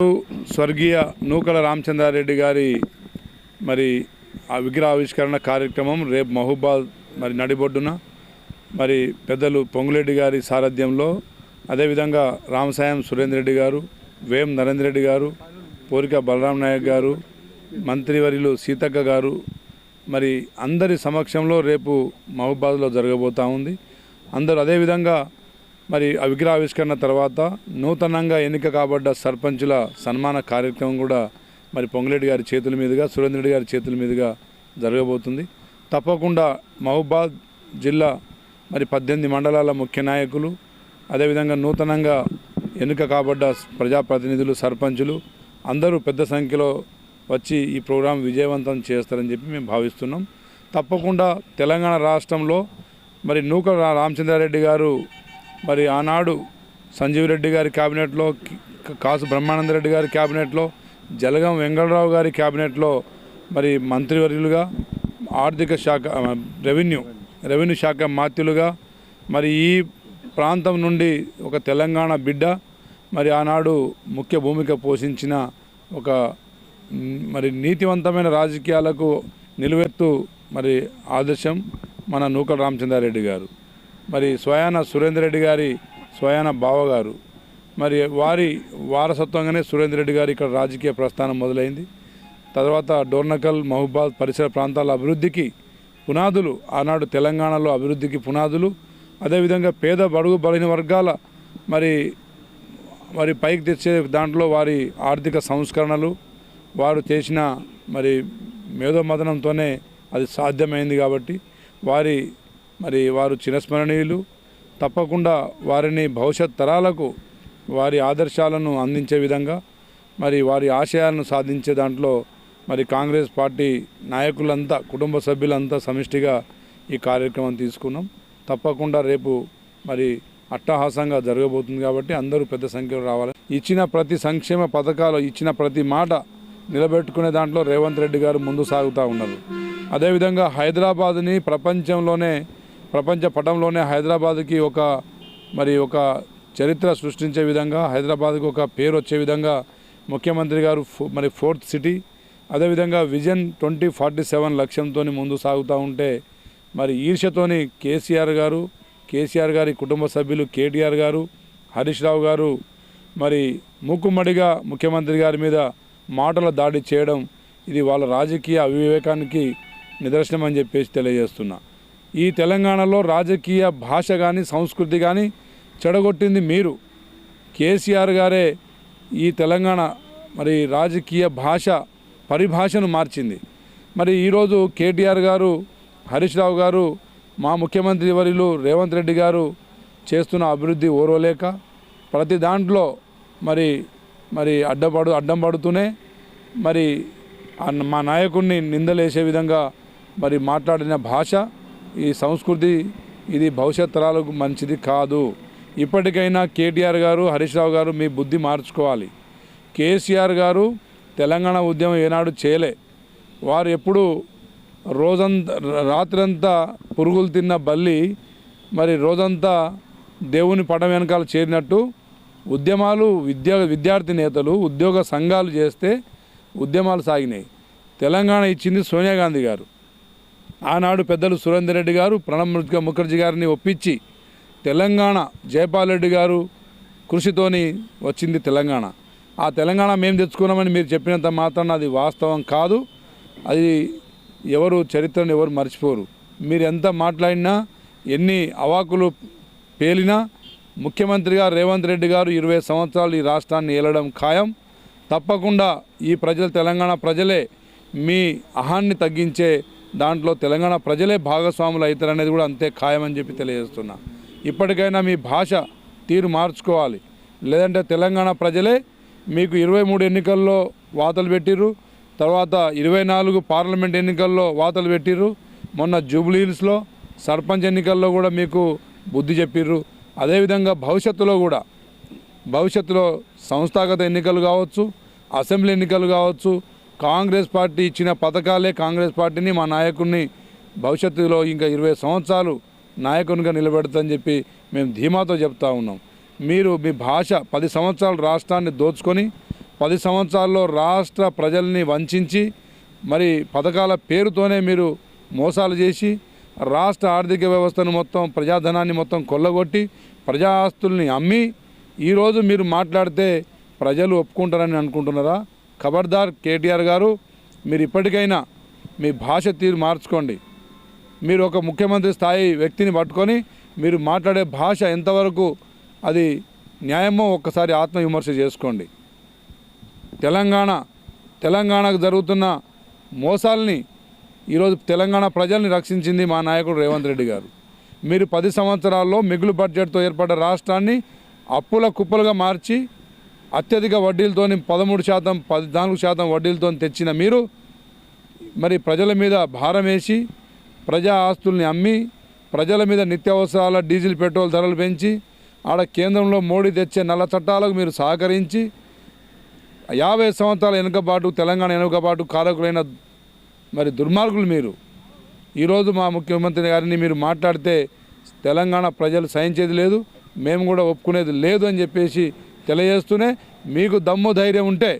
స్వర్గీయ నూకల రామచంద్రారెడ్డి గారి మరి ఆ విగ్రహావిష్కరణ కార్యక్రమం రేపు మహబూబాద్ మరి నడిబొడ్డున మరి పెద్దలు పొంగులేటి గారి సారథ్యంలో, అదేవిధంగా రామసాయం సురేందర్ రెడ్డి గారు, వేం నరేంద్ర రెడ్డి గారు, పోరిక బలరాం నాయక్ గారు, మంత్రివర్యులు సీతక్క గారు మరి అందరి సమక్షంలో రేపు మహబూబాద్లో జరగబోతూ ఉంది. అందరూ అదేవిధంగా మరి ఆ విగ్రహావిష్కరణ తర్వాత నూతనంగా ఎన్నిక కాబడ్డ సర్పంచుల సన్మాన కార్యక్రమం కూడా మరి పొంగులేటి గారి చేతుల మీదుగా, సురేందర్ రెడ్డి గారి చేతుల మీదుగా జరగబోతుంది. తప్పకుండా మహబూబాద్ జిల్లా మరి 18 మండలాల ముఖ్య నాయకులు, అదేవిధంగా నూతనంగా ఎన్నిక కాబడ్డ ప్రజాప్రతినిధులు, సర్పంచులు అందరూ పెద్ద సంఖ్యలో వచ్చి ఈ ప్రోగ్రాం విజయవంతం చేస్తారని చెప్పి మేము భావిస్తున్నాం. తప్పకుండా తెలంగాణ రాష్ట్రంలో మరి నూకల రామచంద్రారెడ్డి గారు మరి ఆనాడు సంజీవ్ రెడ్డి గారి క్యాబినెట్లో, కాసు బ్రహ్మానందరెడ్డి గారి క్యాబినెట్లో, జలగం వెంగళరావు గారి క్యాబినెట్లో మరి మంత్రివర్యులుగా, ఆర్థిక శాఖ రెవెన్యూ శాఖ మాత్యులుగా మరి ఈ ప్రాంతం నుండి ఒక తెలంగాణ బిడ్డ మరి ఆనాడు ముఖ్య భూమిక పోషించిన ఒక మరి నీతివంతమైన రాజకీయాలకు నిలువెత్తు మరి ఆదర్శం మన నూకల రామచంద్రారెడ్డి గారు. మరి స్వయాన సురేందర్ రెడ్డి గారి స్వయాన బావగారు, మరి వారి వారసత్వంగానే సురేందర్ రెడ్డి గారి ఇక్కడ రాజకీయ ప్రస్థానం మొదలైంది. తర్వాత డోర్నకల్, మహబూబాద్ పరిసర ప్రాంతాల అభివృద్ధికి పునాదులు, ఆనాడు తెలంగాణలో అభివృద్ధికి పునాదులు, అదేవిధంగా పేద బడుగు బలహీన వర్గాల మరి పైకి తెచ్చే దాంట్లో వారి ఆర్థిక సంస్కరణలు, వారు చేసిన మరి మేధోమథనంతోనే అది సాధ్యమైంది. కాబట్టి వారు చిరస్మరణీయులు. తప్పకుండా వారిని భవిష్యత్ తరాలకు వారి ఆదర్శాలను అందించే విధంగా మరి వారి ఆశయాలను సాధించే దాంట్లో మరి కాంగ్రెస్ పార్టీ నాయకులంతా, కుటుంబ సభ్యులంతా సమిష్టిగా ఈ కార్యక్రమం తీసుకున్నాం. తప్పకుండా రేపు మరి అట్టహాసంగా జరగబోతుంది. కాబట్టి అందరూ పెద్ద సంఖ్యలో రావాలి. ఇచ్చిన ప్రతి సంక్షేమ పథకాలు, ఇచ్చిన ప్రతి మాట నిలబెట్టుకునే దాంట్లో రేవంత్ రెడ్డి గారు ముందు సాగుతూ ఉన్నారు. అదేవిధంగా హైదరాబాద్ని ప్రపంచ పటంలోనే హైదరాబాద్కి ఒక చరిత్ర సృష్టించే విధంగా, హైదరాబాద్కి ఒక పేరు వచ్చే విధంగా ముఖ్యమంత్రి గారు మరి 4th సిటీ, అదేవిధంగా విజన్ 2047 లక్ష్యంతో ముందు సాగుతూ ఉంటే మరి ఈర్ష్యతోని కేసీఆర్ గారి కుటుంబ సభ్యులు కేటీఆర్ గారు, హరీష్ రావు గారు మరి మూకుమ్మడిగా ముఖ్యమంత్రి గారి మీద మాటల దాడి చేయడం, ఇది వాళ్ళ రాజకీయ అవివేకానికి నిదర్శనం అని చెప్పేసి తెలియజేస్తున్నా. ఈ తెలంగాణలో రాజకీయ భాష కానీ సంస్కృతి కానీ చెడగొట్టింది మీరు. కేసీఆర్ గారే ఈ తెలంగాణ మరి రాజకీయ పరిభాషను మార్చింది. మరి ఈరోజు కేటీఆర్ గారు, హరీష్ రావు గారు, మా ముఖ్యమంత్రి వర్యులు రేవంత్ రెడ్డి గారు చేస్తున్న అభివృద్ధి ఓర్వలేక ప్రతి దాంట్లో మరి అడ్డం పడుతూనే మరి మా నాయకుడిని నిందలేసే విధంగా మరి మాట్లాడిన భాష, ఈ సంస్కృతి, ఇది భవిష్యత్ తరాలకు మంచిది కాదు. ఇప్పటికైనా కేటీఆర్ గారు, హరీష్ రావు గారు మీ బుద్ధి మార్చుకోవాలి. కేసీఆర్ గారు తెలంగాణ ఉద్యమం ఏనాడు చేయలే. వారు ఎప్పుడు రాత్రంతా పురుగులు తిన్న బల్లి మరి రోజంతా దేవుని పడం వెనకాల చేరినట్టు ఉద్యమాలు విద్యార్థి నేతలు, ఉద్యోగ సంఘాలు చేస్తే ఉద్యమాలు సాగినాయి. తెలంగాణ ఇచ్చింది సోనియా గాంధీ గారు. ఆనాడు పెద్దలు సురేందర్ రెడ్డి గారు, ప్రణబ్ ముఖర్జీ గారిని ఒప్పించి తెలంగాణ జయపాల్ రెడ్డి గారు కృషితోని వచ్చింది తెలంగాణ. ఆ తెలంగాణ మేము తెచ్చుకున్నామని మీరు చెప్పినంత మాత్రాన అది వాస్తవం కాదు. అది చరిత్రను ఎవరు మర్చిపోరు. మీరు ఎంత మాట్లాడినా, ఎన్ని అవాకులు పేలినా ముఖ్యమంత్రిగా రేవంత్ రెడ్డి గారు 20 సంవత్సరాలు ఈ రాష్ట్రాన్ని ఏలడం ఖాయం. తప్పకుండా ఈ తెలంగాణ ప్రజలే మీ అహాన్ని తగ్గించే దాంట్లో తెలంగాణ ప్రజలే భాగస్వాములు అవుతారనేది కూడా అంతే ఖాయమని చెప్పి తెలియజేస్తున్నా. ఇప్పటికైనా మీ భాష తీరు మార్చుకోవాలి. లేదంటే తెలంగాణ ప్రజలే మీకు 23 ఎన్నికల్లో వాతలు పెట్టిర్రు, తర్వాత 24 పార్లమెంట్ ఎన్నికల్లో వాతలు పెట్టిర్రు, మొన్న జూబ్లీ హిల్స్లో సర్పంచ్ ఎన్నికల్లో కూడా మీకు బుద్ధి చెప్పిర్రు. అదేవిధంగా భవిష్యత్తులో సంస్థాగత ఎన్నికలు కావచ్చు, అసెంబ్లీ ఎన్నికలు కావచ్చు, కాంగ్రెస్ పార్టీ ఇచ్చిన పథకాలే కాంగ్రెస్ పార్టీని, మా నాయకుడిని భవిష్యత్తులో ఇంకా 20 సంవత్సరాలు నాయకునిగా నిలబెడతామని చెప్పి మేము ధీమాతో చెప్తా ఉన్నాం. మీరు మీ భాష 10 సంవత్సరాలు రాష్ట్రాన్ని దోచుకొని 10 సంవత్సరాల్లో రాష్ట్ర ప్రజల్ని వంచించి మరి పథకాల పేరుతోనే మీరు మోసాలు చేసి రాష్ట్ర ఆర్థిక వ్యవస్థను మొత్తం ప్రజాధనాన్ని మొత్తం కొల్లగొట్టి ప్రజా ఆస్తుల్ని అమ్మి ఈరోజు మీరు మాట్లాడితే ప్రజలు ఒప్పుకుంటారని అనుకుంటున్నారా? ఖబర్దార్ కేటీఆర్ గారు, మీరు ఇప్పటికైనా మీ భాష తీరు మార్చుకోండి. మీరు ఒక ముఖ్యమంత్రి స్థాయి వ్యక్తిని పట్టుకొని మీరు మాట్లాడే భాష ఎంతవరకు అది న్యాయమో ఒక్కసారి ఆత్మవిమర్శ చేసుకోండి. తెలంగాణకు జరుగుతున్న మోసాలని ఈరోజు తెలంగాణ ప్రజల్ని రక్షించింది మా నాయకుడు రేవంత్ రెడ్డి గారు. మీరు 10 సంవత్సరాల్లో మిగులు బడ్జెట్తో ఏర్పడ్డ రాష్ట్రాన్ని అప్పుల కుప్పలుగా మార్చి అత్యధిక వడ్డీలతో 13%, 14% వడ్డీలతో తెచ్చిన మీరు మరి ప్రజల మీద భారం వేసి ప్రజా ఆస్తుల్ని అమ్మి ప్రజల మీద నిత్యావసరాల డీజిల్ పెట్రోల్ ధరలు పెంచి ఆడ కేంద్రంలో మోడీ తెచ్చే నల్ల చట్టాలకు మీరు సహకరించి 50 సంవత్సరాల వెనుకబాటు తెలంగాణ వెనుకబాటు కారకులైన మరి దుర్మార్గులు మీరు. ఈరోజు మా ముఖ్యమంత్రి గారిని మీరు మాట్లాడితే తెలంగాణ ప్రజలు సహించేది లేదు, మేము కూడా ఒప్పుకునేది లేదు అని చెప్పేసి తెలియజేస్తూనే, మీకు దమ్ము ధైర్యం ఉంటే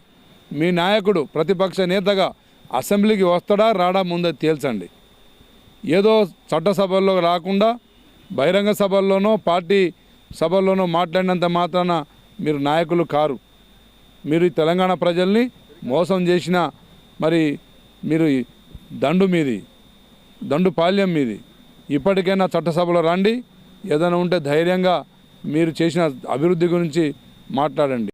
మీ నాయకుడు ప్రతిపక్ష నేతగా అసెంబ్లీకి వస్తాడా రాడా ముందే తేల్చండి. ఏదో చట్టసభల్లో రాకుండా బహిరంగ సభల్లోనో పార్టీ సభల్లోనో మాట్లాడినంత మాత్రాన మీరు నాయకులు కారు. మీరు ఈ తెలంగాణ ప్రజల్ని మోసం చేసిన మరి మీరు దండుపాల్యం మీది. ఇప్పటికైనా చట్టసభలో రండి, ఏదైనా ఉంటే ధైర్యంగా మీరు చేసిన అభివృద్ధి గురించి మాట్లాడండి.